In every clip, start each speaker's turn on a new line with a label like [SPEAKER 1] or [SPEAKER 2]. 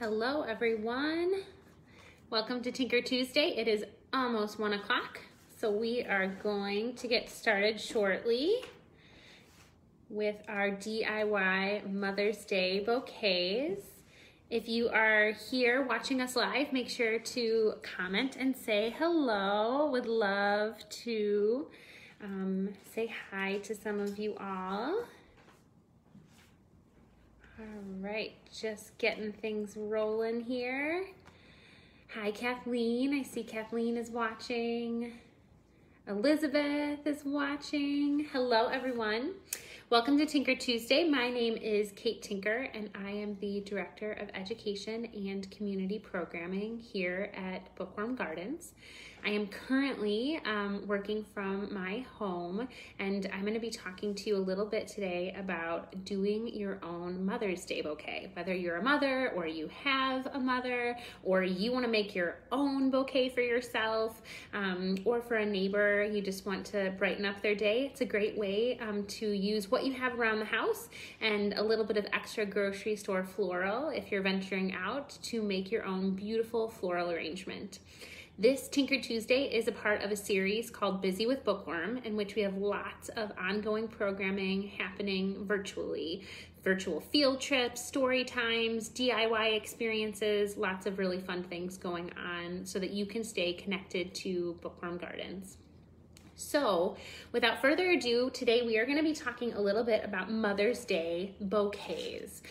[SPEAKER 1] Hello everyone. Welcome to Tinker Tuesday. It is almost 1 o'clock, so we are going to get started shortly with our DIY Mother's Day bouquets. If you are here watching us live, make sure to comment and say hello. Would love to say hi to some of you all. All right, just getting things rolling here. Hi, Kathleen. I see Kathleen is watching. Elizabeth is watching. Hello, everyone. Welcome to Tinker Tuesday. My name is Kate Tinker, and I am the Director of Education and Community Programming here at Bookworm Gardens. I am currently working from my home, and I'm going to be talking to you a little bit today about doing your own Mother's Day bouquet. Whether you're a mother or you have a mother, or you want to make your own bouquet for yourself, or for a neighbor, you just want to brighten up their day. It's a great way to use what you have around the house and a little bit of extra grocery store floral if you're venturing out to make your own beautiful floral arrangement. This Tinker Tuesday is a part of a series called Busy with Bookworm, in which we have lots of ongoing programming happening virtually. Virtual field trips, story times, DIY experiences, lots of really fun things going on so that you can stay connected to Bookworm Gardens. So, without further ado, today we are going to be talking a little bit about Mother's Day bouquets.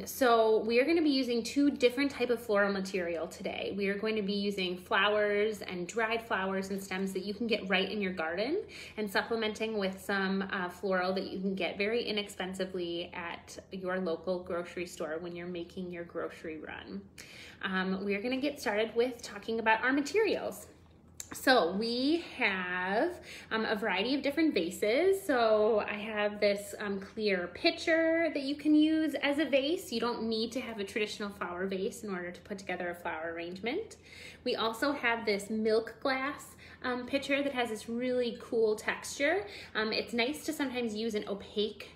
[SPEAKER 1] So we are going to be using two different types of floral material today. We are going to be using flowers and dried flowers and stems that you can get right in your garden, and supplementing with some floral that you can get very inexpensively at your local grocery store when you're making your grocery run. We are going to get started with talking about our materials. So we have a variety of different vases. So I have this clear pitcher that you can use as a vase. You don't need to have a traditional flower vase in order to put together a flower arrangement. We also have this milk glass pitcher that has this really cool texture. It's nice to sometimes use an opaque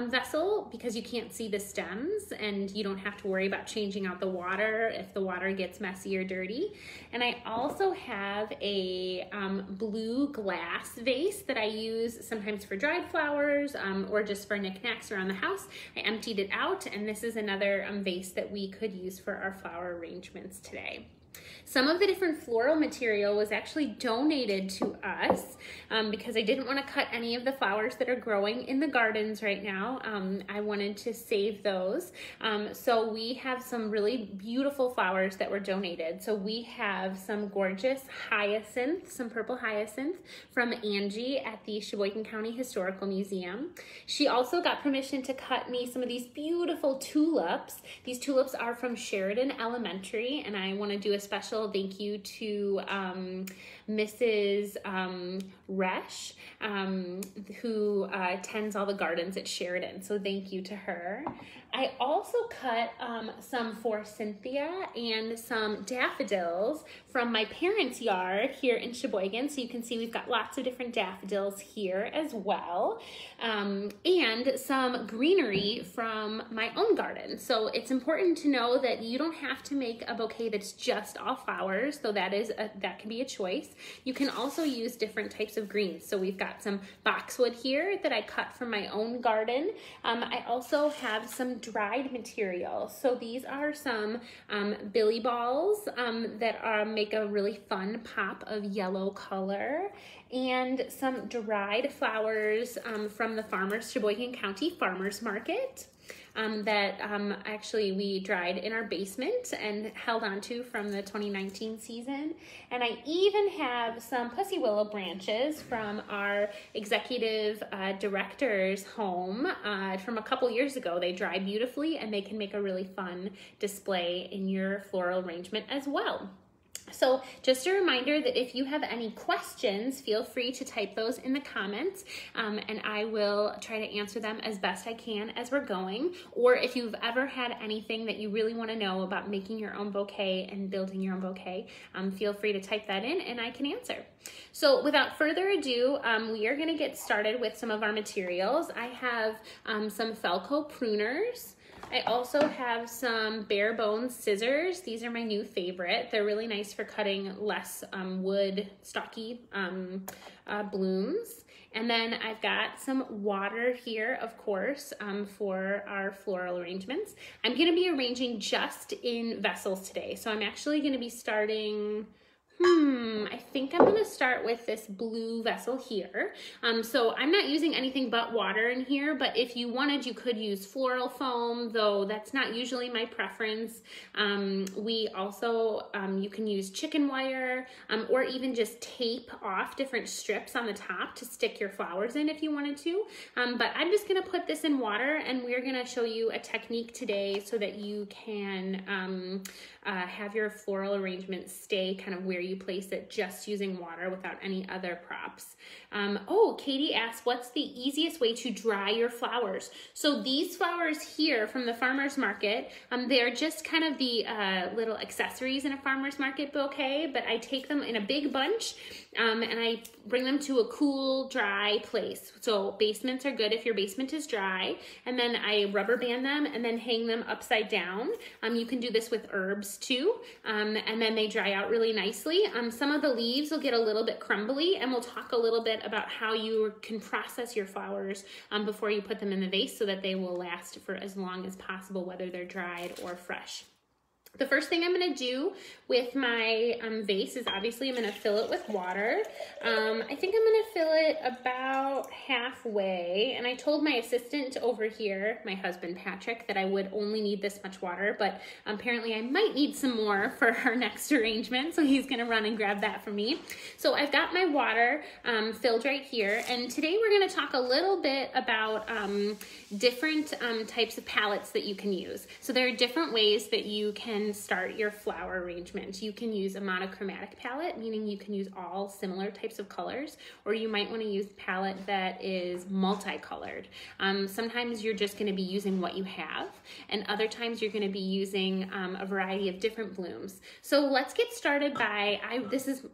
[SPEAKER 1] vessel because you can't see the stems and you don't have to worry about changing out the water if the water gets messy or dirty. And I also have a blue glass vase that I use sometimes for dried flowers or just for knickknacks around the house. I emptied it out, and this is another vase that we could use for our flower arrangements today. Some of the different floral material was actually donated to us because I didn't want to cut any of the flowers that are growing in the gardens right now. I wanted to save those. So we have some really beautiful flowers that were donated. So we have some gorgeous hyacinth, some purple hyacinth from Angie at the Sheboygan County Historical Museum. She also got permission to cut me some of these beautiful tulips. These tulips are from Sheridan Elementary, and I want to do a special thank you to Mrs. Resch, who tends all the gardens at Sheridan. So thank you to her. I also cut some forsythia and some daffodils from my parents' yard here in Sheboygan. So you can see we've got lots of different daffodils here as well. And some greenery from my own garden. So it's important to know that you don't have to make a bouquet that's just all flowers, though that can be a choice. You can also use different types of greens. So we've got some boxwood here that I cut from my own garden. I also have some dried material. So these are some billy balls that make a really fun pop of yellow color, and some dried flowers from the Sheboygan County Farmers Market. That actually we dried in our basement and held onto from the 2019 season. And I even have some pussy willow branches from our executive director's home from a couple years ago. They dry beautifully, and they can make a really fun display in your floral arrangement as well. So just a reminder that if you have any questions, feel free to type those in the comments, and I will try to answer them as best I can as we're going. Or if you've ever had anything that you really want to know about making your own bouquet and building your own bouquet, feel free to type that in and I can answer. So without further ado, we are going to get started with some of our materials. I have some Felco pruners. I also have some bare bones scissors. These are my new favorite. They're really nice for cutting less wood, stocky blooms. And then I've got some water here, of course, for our floral arrangements. I'm gonna be arranging just in vessels today. So I'm actually gonna be starting, I think I'm gonna start with this blue vessel here. So I'm not using anything but water in here, but if you wanted, you could use floral foam, though that's not usually my preference. We also, you can use chicken wire, or even just tape off different strips on the top to stick your flowers in if you wanted to. But I'm just gonna put this in water, and we're gonna show you a technique today so that you can have your floral arrangement stay kind of where you place it, just using water without any other props. Oh, Katie asked, what's the easiest way to dry your flowers? So these flowers here from the farmer's market, they're just kind of the little accessories in a farmer's market bouquet, but I take them in a big bunch and I bring them to a cool, dry place. So basements are good if your basement is dry, and then I rubber band them and then hang them upside down. You can do this with herbs too, and then they dry out really nicely. Some of the leaves will get a little bit crumbly, and we'll talk a little bit about how you can process your flowers before you put them in the vase so that they will last for as long as possible, whether they're dried or fresh. The first thing I'm gonna do with my vase is obviously I'm gonna fill it with water. I think I'm gonna fill it about halfway, and I told my assistant over here, my husband Patrick, that I would only need this much water, but apparently I might need some more for our next arrangement, so he's gonna run and grab that for me. So I've got my water filled right here, and today we're gonna talk a little bit about different types of palettes that you can use. So there are different ways that you can start your flower arrangement. You can use a monochromatic palette, meaning you can use all similar types of colors, or you might want to use a palette that is multicolored. Sometimes you're just going to be using what you have, and other times you're going to be using a variety of different blooms. So let's get started by,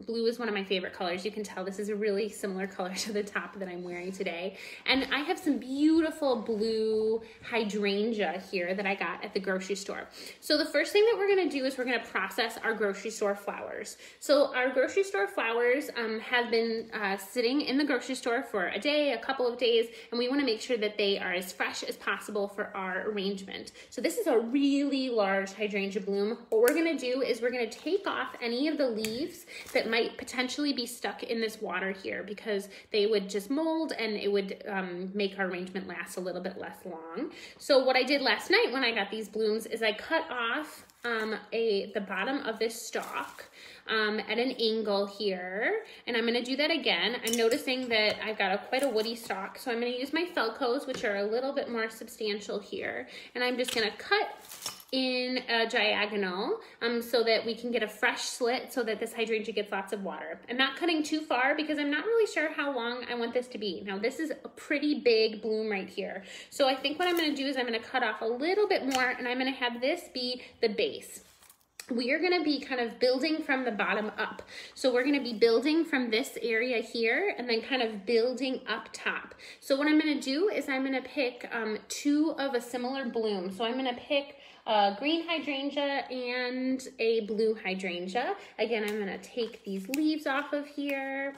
[SPEAKER 1] blue is one of my favorite colors. You can tell this is a really similar color to the top that I'm wearing today. And I have some beautiful blue hydrangea here that I got at the grocery store. So the first thing that we're gonna do is we're gonna process our grocery store flowers. So our grocery store flowers have been sitting in the grocery store for a day, a couple of days, and we wanna make sure that they are as fresh as possible for our arrangement. So this is a really large hydrangea bloom. What we're gonna do is we're gonna take off any of the leaves that might potentially be stuck in this water here, because they would just mold and it would make our arrangement last a little bit less long. So what I did last night when I got these blooms is I cut off the bottom of this stalk at an angle here, and I'm gonna do that again. I'm noticing that I've got quite a woody stalk, so I'm gonna use my Felcos, which are a little bit more substantial here, and I'm just gonna cut in a diagonal so that we can get a fresh slit so that this hydrangea gets lots of water. I'm not cutting too far because I'm not really sure how long I want this to be. Now this is a pretty big bloom right here. So I think what I'm gonna do is I'm gonna cut off a little bit more, and I'm gonna have this be the base. We are gonna be kind of building from the bottom up. So we're gonna be building from this area here and then kind of building up top. So what I'm gonna do is I'm gonna pick two of a similar bloom. So I'm gonna pick a green hydrangea and a blue hydrangea. Again, I'm gonna take these leaves off of here.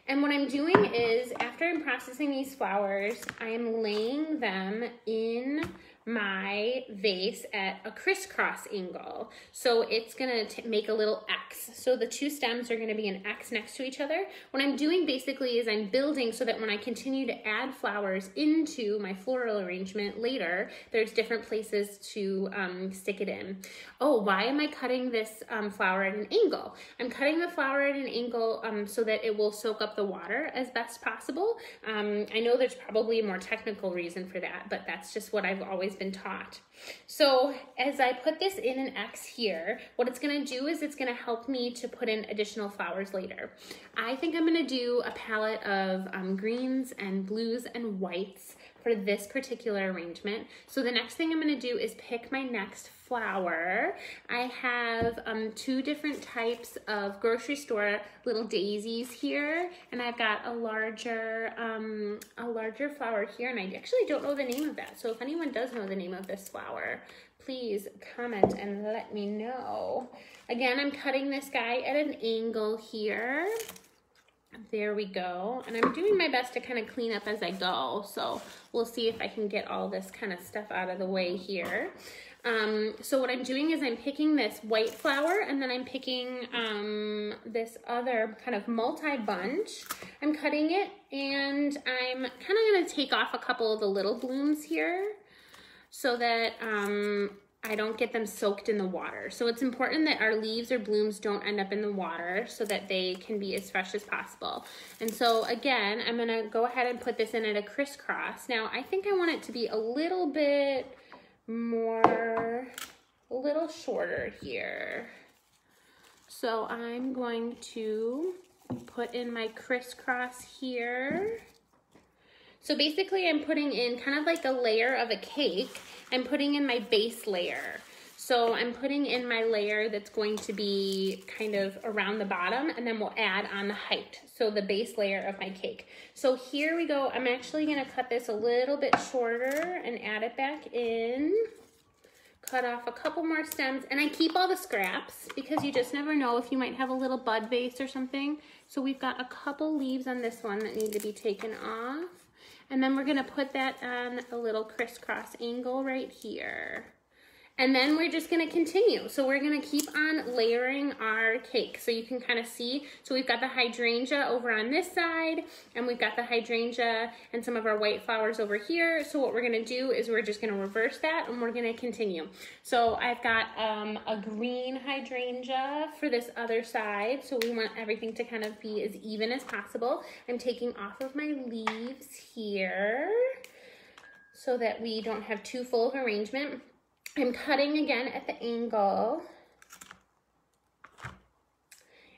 [SPEAKER 1] And what I'm doing is, after I'm processing these flowers, I am laying them in my vase at a crisscross angle. So it's gonna make a little X. So the two stems are gonna be an X next to each other. What I'm doing basically is I'm building so that when I continue to add flowers into my floral arrangement later, there's different places to stick it in. Oh, why am I cutting this flower at an angle? I'm cutting the flower at an angle so that it will soak up the water as best possible. I know there's probably a more technical reason for that, but that's just what I've always been taught. So as I put this in an X here, what it's gonna do is it's gonna help me to put in additional flowers later. I think I'm gonna do a palette of greens and blues and whites for this particular arrangement. So the next thing I'm gonna do is pick my next flower. I have 2 different types of grocery store little daisies here, and I've got a larger flower here, and I actually don't know the name of that. So if anyone does know the name of this flower, please comment and let me know. Again, I'm cutting this guy at an angle here. There we go. And I'm doing my best to kind of clean up as I go. So we'll see if I can get all this kind of stuff out of the way here. So what I'm doing is I'm picking this white flower, and then I'm picking this other kind of multi-bunch. I'm cutting it, and I'm kind of going to take off a couple of the little blooms here so that I don't get them soaked in the water. So it's important that our leaves or blooms don't end up in the water so that they can be as fresh as possible. And so again, I'm gonna go ahead and put this in at a crisscross. Now I think I want it to be a little bit more, a little shorter here. So I'm going to put in my crisscross here. So basically I'm putting in kind of like a layer of a cake. I'm putting in my base layer. So I'm putting in my layer that's going to be kind of around the bottom, and then we'll add on the height. So the base layer of my cake. So here we go. I'm actually gonna cut this a little bit shorter and add it back in. Cut off a couple more stems, and I keep all the scraps because you just never know if you might have a little bud vase or something. So we've got a couple leaves on this one that need to be taken off. And then we're gonna put that on a little crisscross angle right here. And then we're just gonna continue. So we're gonna keep on layering our cake. So you can kind of see, so we've got the hydrangea over on this side, and we've got the hydrangea and some of our white flowers over here. So what we're gonna do is we're just gonna reverse that, and we're gonna continue. So I've got a green hydrangea for this other side. So we want everything to kind of be as even as possible. I'm taking off of my leaves here so that we don't have too full of arrangement. I'm cutting again at the angle,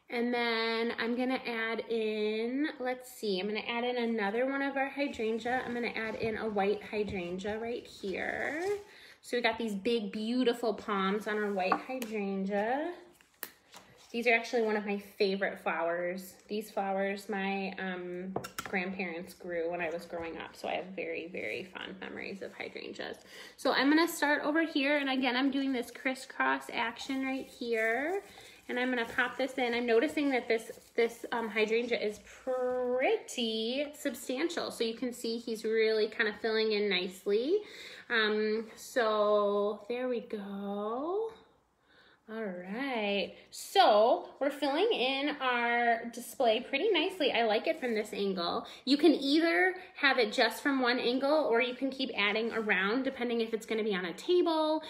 [SPEAKER 1] and then I'm gonna add in, let's see, I'm gonna add in another one of our hydrangea. I'm gonna add in a white hydrangea right here. So we got these big, beautiful palms on our white hydrangea. These are actually one of my favorite flowers. These flowers my grandparents grew when I was growing up, so I have very, very fond memories of hydrangeas. So I'm gonna start over here, and again, I'm doing this crisscross action right here, and I'm gonna pop this in. I'm noticing that this hydrangea is pretty substantial, so you can see he's really kind of filling in nicely. So there we go. All right, so we're filling in our display pretty nicely. I like it from this angle. You can either have it just from one angle, or you can keep adding around depending if it's gonna be on a table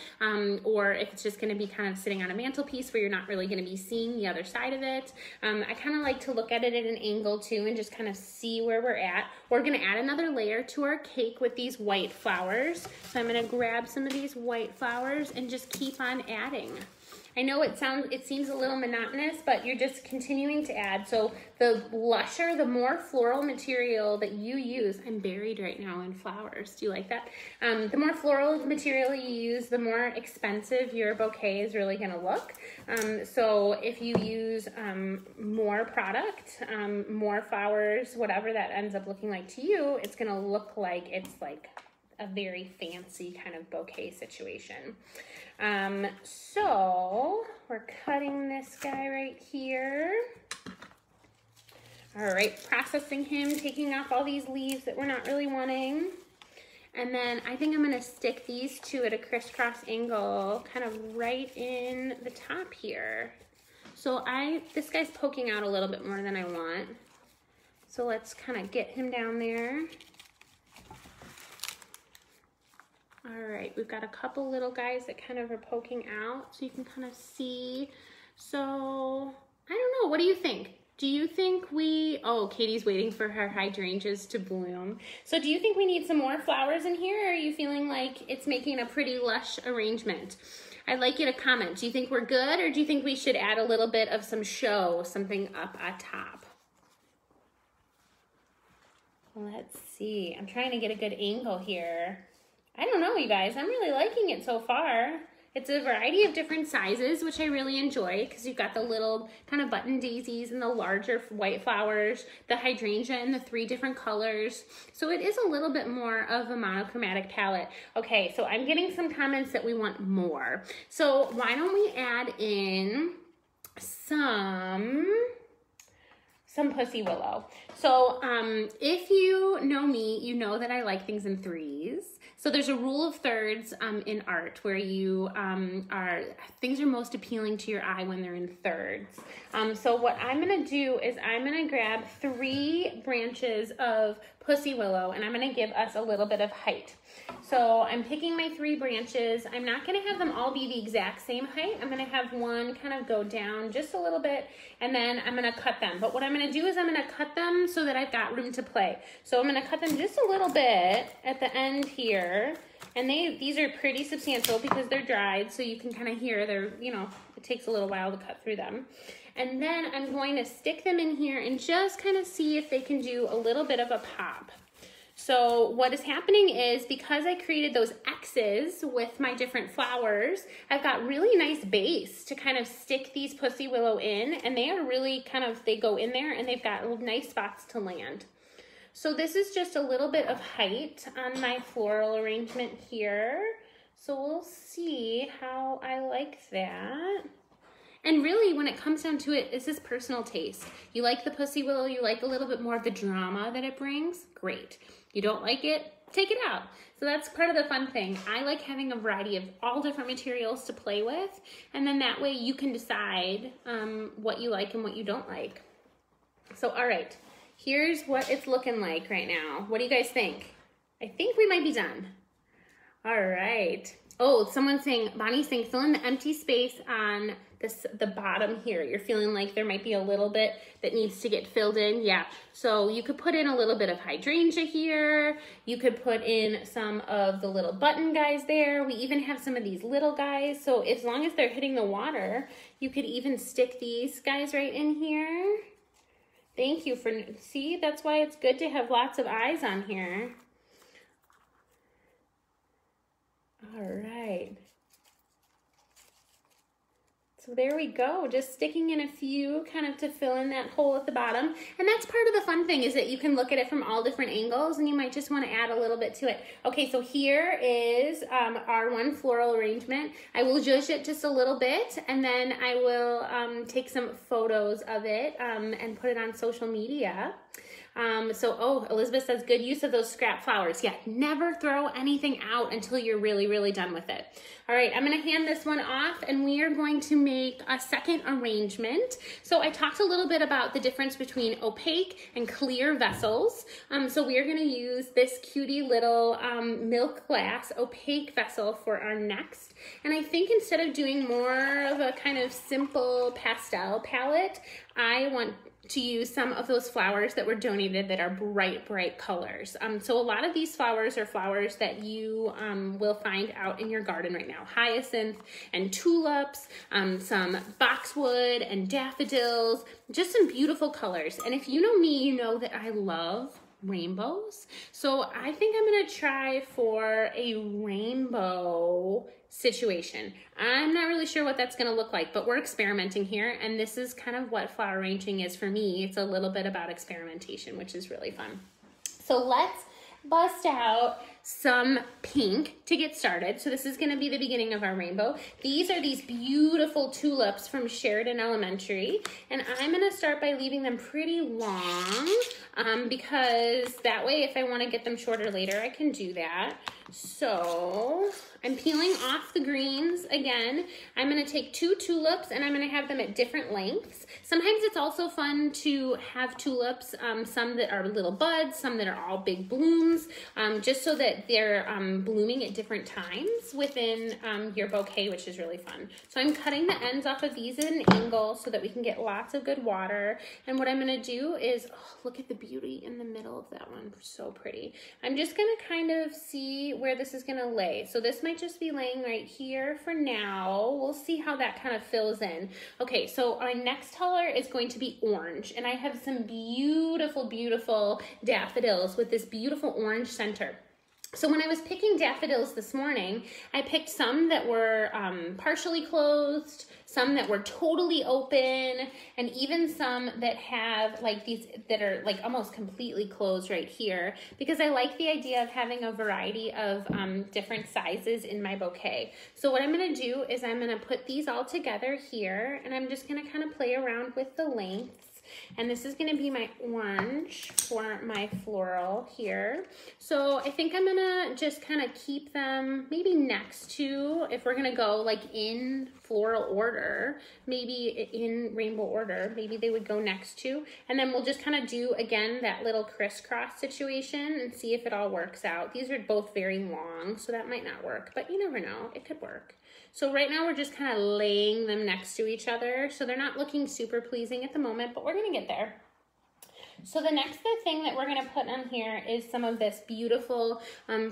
[SPEAKER 1] or if it's just gonna be kind of sitting on a mantelpiece where you're not really gonna be seeing the other side of it. I kind of like to look at it at an angle too and just kind of see where we're at. We're gonna add another layer to our cake with these white flowers. So I'm gonna grab some of these white flowers and just keep on adding. I know it seems a little monotonous, but you're just continuing to add. So the lusher, the more floral material that you use, I'm buried right now in flowers. Do you like that? The more floral material you use, the more expensive your bouquet is really gonna look. So if you use more product, more flowers, whatever that ends up looking like to you, it's gonna look like it's like a very fancy kind of bouquet situation. So we're cutting this guy right here. All right, processing him, taking off all these leaves that we're not really wanting. And then I think I'm gonna stick these two at a crisscross angle, kind of right in the top here. So this guy's poking out a little bit more than I want. So let's kind of get him down there. All right, we've got a couple little guys that kind of are poking out, so you can kind of see. So, I don't know, what do you think? Do you think oh, Katie's waiting for her hydrangeas to bloom. So do you think we need some more flowers in here, or are you feeling like it's making a pretty lush arrangement? I'd like you to comment. Do you think we're good, or do you think we should add a little bit of some show, something up at top? Let's see. I'm trying to get a good angle here. I don't know, you guys. I'm really liking it so far. It's a variety of different sizes, which I really enjoy because you've got the little kind of button daisies and the larger white flowers, the hydrangea in the 3 different colors. So it is a little bit more of a monochromatic palette. Okay, so I'm getting some comments that we want more. So why don't we add in some Pussy Willow. So if you know me, you know that I like things in 3s. So there's a rule of thirds in art where you things are most appealing to your eye when they're in thirds. So what I'm gonna do is I'm gonna grab 3 branches of Pussy Willow and I'm gonna give us a little bit of height. So I'm picking my 3 branches. I'm not gonna have them all be the exact same height. I'm gonna have one kind of go down just a little bit and then I'm gonna cut them. But what I'm gonna do is I'm gonna cut them so that I've got room to play. So I'm gonna cut them just a little bit at the end here. And these are pretty substantial because they're dried, so you can kind of hear they're, you know, it takes a little while to cut through them. And then I'm going to stick them in here and just kind of see if they can do a little bit of a pop. So what is happening is because I created those X's with my different flowers, I've got really nice base to kind of stick these Pussy Willow in, and they are really kind of, they go in there and they've got nice spots to land. So this is just a little bit of height on my floral arrangement here. So we'll see how I like that. And really, when it comes down to it, this is personal taste. You like the Pussy Willow, you like a little bit more of the drama that it brings, great. You don't like it, take it out. So that's part of the fun thing. I like having a variety of all different materials to play with, and then that way you can decide what you like and what you don't like. So, all right, here's what it's looking like right now. What do you guys think? I think we might be done. All right. Oh, someone's saying, Bonnie's saying, fill in the empty space on the bottom here. You're feeling like there might be a little bit that needs to get filled in. Yeah, so you could put in a little bit of hydrangea here. You could put in some of the little button guys there. We even have some of these little guys. So as long as they're hitting the water, you could even stick these guys right in here. Thank you for, see, that's why it's good to have lots of eyes on here. All right. So there we go, just sticking in a few kind of to fill in that hole at the bottom. And that's part of the fun thing, is that you can look at it from all different angles and you might just want to add a little bit to it. Okay, so here is our one floral arrangement. I will zhuzh it just a little bit and then I will take some photos of it and put it on social media. Oh, Elizabeth says, good use of those scrap flowers. Yeah, never throw anything out until you're really, really done with it. All right, I'm gonna hand this one off and we are going to make a second arrangement. So I talked a little bit about the difference between opaque and clear vessels. So we are gonna use this cutie little milk glass opaque vessel for our next. And I think instead of doing more of a kind of simple pastel palette, I want to use some of those flowers that were donated that are bright, bright colors. So a lot of these flowers are flowers that you will find out in your garden right now. Hyacinth and tulips, some boxwood and daffodils, just some beautiful colors. And if you know me, you know that I love rainbows. So I think I'm gonna try for a rainbow situation. I'm not really sure what that's gonna look like, but we're experimenting here, and this is kind of what flower arranging is for me. It's a little bit about experimentation, which is really fun. So let's bust out some pink to get started. So this is gonna be the beginning of our rainbow. These are these beautiful tulips from Sheridan Elementary, and I'm gonna start by leaving them pretty long because that way if I wanna get them shorter later, I can do that. So I'm peeling off the greens again. I'm gonna take 2 tulips and I'm gonna have them at different lengths. Sometimes it's also fun to have tulips, some that are little buds, some that are all big blooms, just so that that they're blooming at different times within your bouquet, which is really fun. So I'm cutting the ends off of these at an angle so that we can get lots of good water. And what I'm gonna do is, oh, look at the beauty in the middle of that one, so pretty. I'm just gonna kind of see where this is gonna lay. So this might just be laying right here for now. We'll see how that kind of fills in. Okay, so our next color is going to be orange, and I have some beautiful, beautiful daffodils with this beautiful orange center. So when I was picking daffodils this morning, I picked some that were partially closed, some that were totally open, and even some that have like these that are like almost completely closed right here, because I like the idea of having a variety of different sizes in my bouquet. So what I'm gonna do is I'm gonna put these all together here, and I'm just gonna kind of play around with the lengths. And this is gonna be my orange for my floral here. So I think I'm gonna just kind of keep them maybe next to, if we're gonna go like in floral order, maybe in rainbow order, maybe they would go next to. And then we'll just kind of do, again, that little crisscross situation and see if it all works out. These are both very long, so that might not work, but you never know, it could work. So right now we're just kind of laying them next to each other. So they're not looking super pleasing at the moment, but we're gonna get there. So the next thing that we're gonna put on here is some of this beautiful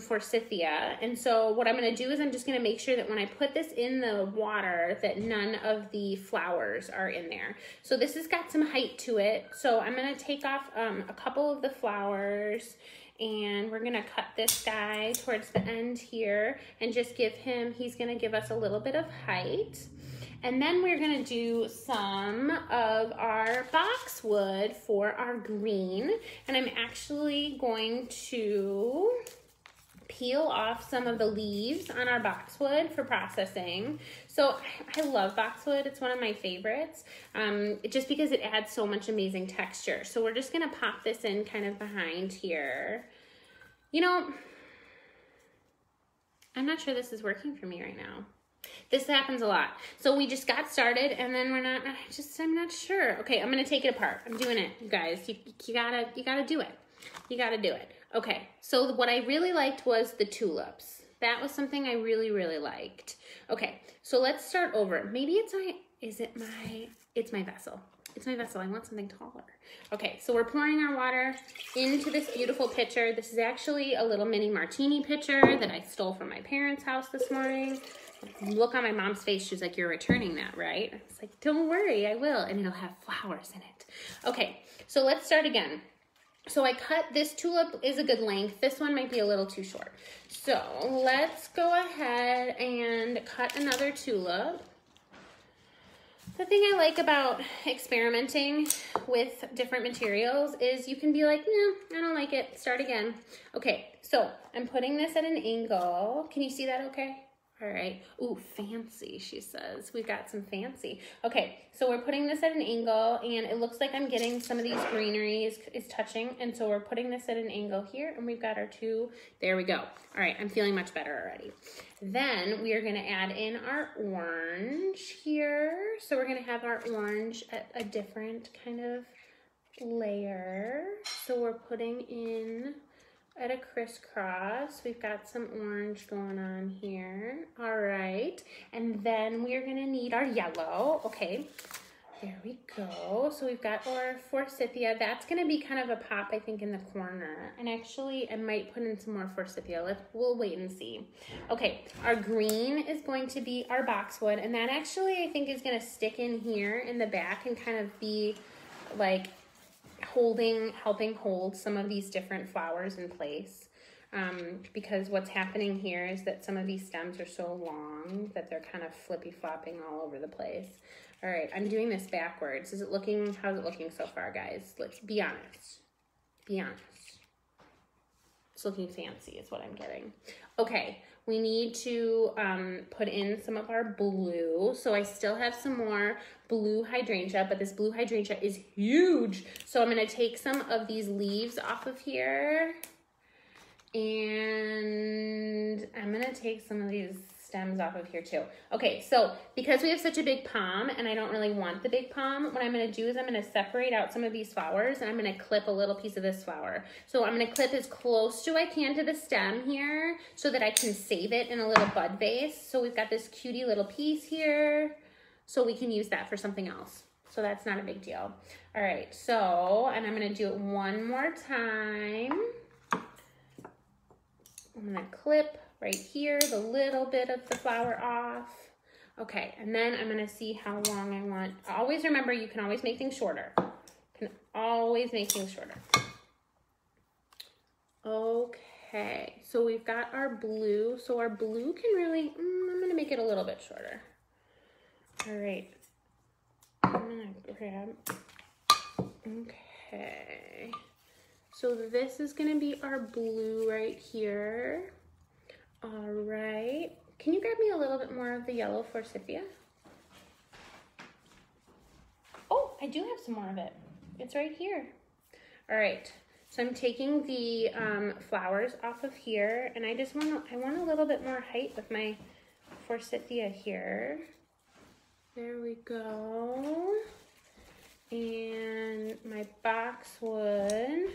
[SPEAKER 1] forsythia. And so what I'm gonna do is I'm just gonna make sure that when I put this in the water that none of the flowers are in there. So this has got some height to it. So I'm gonna take off a couple of the flowers, and we're gonna cut this guy towards the end here and just give him, he's gonna give us a little bit of height. And then we're gonna do some of our boxwood for our green. And I'm actually going to peel off some of the leaves on our boxwood for processing. So I love boxwood, it's one of my favorites, just because it adds so much amazing texture. So we're just gonna pop this in kind of behind here. You know, I'm not sure this is working for me right now. This happens a lot. So we just got started and then I'm not sure. Okay, I'm gonna take it apart. I'm doing it, you guys. You gotta do it. You gotta do it. Okay, so what I really liked was the tulips. That was something I really, really liked. Okay, so let's start over. Maybe it's my vessel. It's my vessel, I want something taller. Okay, so we're pouring our water into this beautiful pitcher. This is actually a little mini martini pitcher that I stole from my parents' house this morning. Look on my mom's face, she's like, you're returning that, right? I was like, don't worry, I will, and it'll have flowers in it. Okay, so let's start again. So I cut, this tulip is a good length. This one might be a little too short. So let's go ahead and cut another tulip. The thing I like about experimenting with different materials is you can be like, no, I don't like it, start again. Okay, so I'm putting this at an angle. Can you see that okay? All right. Ooh, fancy, she says. We've got some fancy. Okay, so we're putting this at an angle, and it looks like I'm getting some of these greenery is touching, and so we're putting this at an angle here, and we've got our two. There we go. All right, I'm feeling much better already. Then we are going to add in our orange here. So we're going to have our orange at a different kind of layer. So we're putting in at a crisscross. We've got some orange going on here. All right, and then we're gonna need our yellow. Okay, there we go. So we've got our forsythia. That's gonna be kind of a pop, I think, in the corner. And actually, I might put in some more forsythia. We'll wait and see. Okay, our green is going to be our boxwood, and that actually, I think, is gonna stick in here in the back and kind of be like helping hold some of these different flowers in place, because what's happening here is that some of these stems are so long that they're kind of flippy flopping all over the place. All right, I'm doing this backwards. How's it looking so far, guys? Let's be honest. Be honest. It's looking fancy is what I'm getting. Okay, we need to put in some of our blue. So I still have some more blue hydrangea, but this blue hydrangea is huge. So I'm gonna take some of these leaves off of here, and I'm gonna take some of these stems off of here too. Okay, so because we have such a big palm and I don't really want the big palm, what I'm gonna do is I'm gonna separate out some of these flowers and I'm gonna clip a little piece of this flower. So I'm gonna clip as close to I can to the stem here so that I can save it in a little bud vase. So we've got this cutie little piece here, so we can use that for something else. So that's not a big deal. All right, so, and I'm gonna do it one more time. I'm gonna clip right here the little bit of the flower off. Okay, and then I'm gonna see how long I want. Always remember, you can always make things shorter. You can always make things shorter. Okay, so we've got our blue. So our blue can really, I'm gonna make it a little bit shorter. All right, I'm gonna grab, okay. So this is gonna be our blue right here. All right. Can you grab me a little bit more of the yellow forsythia? Oh, I do have some more of it. It's right here. All right. So I'm taking the flowers off of here, and I want a little bit more height with my forsythia here. There we go. And my boxwood.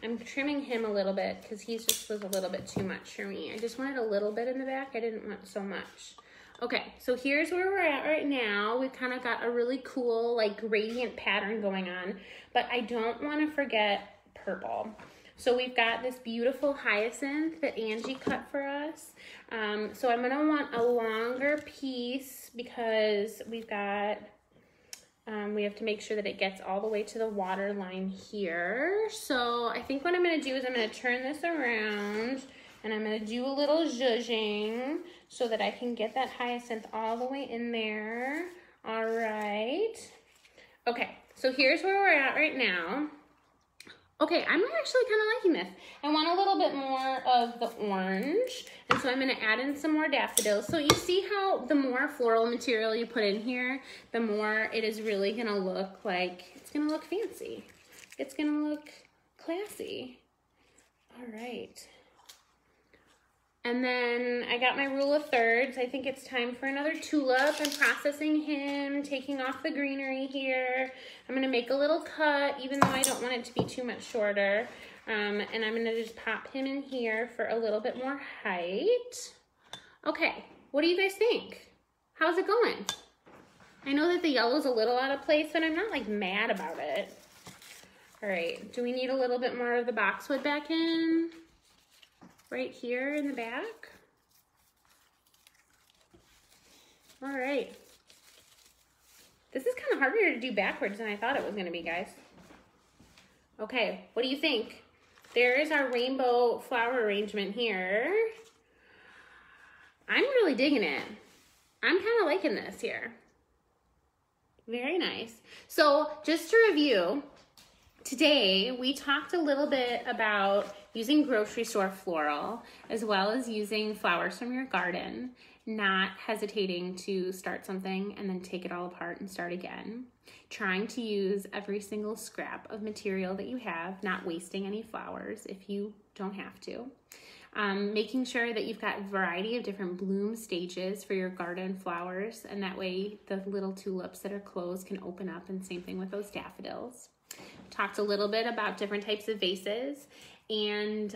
[SPEAKER 1] I'm trimming him a little bit because he just was a little bit too much for me. I just wanted a little bit in the back. I didn't want so much. Okay, so here's where we're at right now. We've kind of got a really cool like gradient pattern going on, but I don't want to forget purple. So we've got this beautiful hyacinth that Angie cut for us. So I'm gonna want a longer piece because we've got we have to make sure that it gets all the way to the water line here. So I think what I'm gonna do is I'm gonna turn this around and I'm gonna do a little zhuzhing so that I can get that hyacinth all the way in there. All right. Okay, so here's where we're at right now. Okay, I'm actually kind of liking this. I want a little bit more of the orange, and so I'm gonna add in some more daffodils. So you see how the more floral material you put in here, the more it is really gonna look like, it's gonna look fancy. It's gonna look classy. All right. And then I got my rule of thirds. I think it's time for another tulip. I'm processing him, taking off the greenery here. I'm gonna make a little cut, even though I don't want it to be too much shorter. And I'm gonna just pop him in here for a little bit more height. Okay, what do you guys think? How's it going? I know that the yellow's a little out of place, but I'm not like mad about it. All right, do we need a little bit more of the boxwood back in? Right here in the back. All right. This is kind of harder to do backwards than I thought it was gonna be, guys. Okay, what do you think? There is our rainbow flower arrangement here. I'm really digging it. I'm kind of liking this here. Very nice. So just to review, today we talked a little bit about using grocery store floral as well as using flowers from your garden, not hesitating to start something and then take it all apart and start again. Trying to use every single scrap of material that you have, not wasting any flowers if you don't have to. Making sure that you've got a variety of different bloom stages for your garden flowers, and that way the little tulips that are closed can open up, and same thing with those daffodils. Talked a little bit about different types of vases and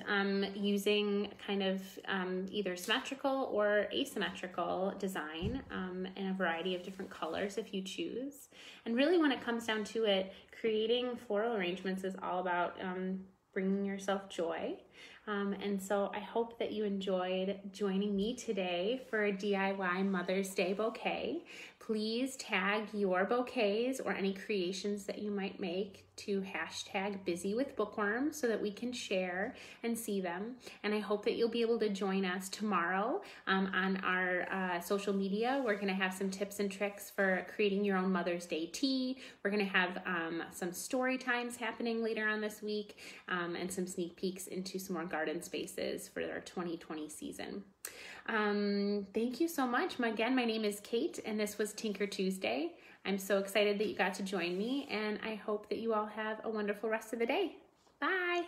[SPEAKER 1] using kind of either symmetrical or asymmetrical design in a variety of different colors if you choose. And really when it comes down to it, creating floral arrangements is all about bringing yourself joy. And so I hope that you enjoyed joining me today for a DIY Mother's Day bouquet. Please tag your bouquets or any creations that you might make to hashtag Busy with Bookworm so that we can share and see them. And I hope that you'll be able to join us tomorrow on our social media. We're gonna have some tips and tricks for creating your own Mother's Day tea. We're gonna have some story times happening later on this week and some sneak peeks into some more garden spaces for our 2020 season. Thank you so much. Again, my name is Kate and this was Tinker Tuesday. I'm so excited that you got to join me, and I hope that you all have a wonderful rest of the day. Bye.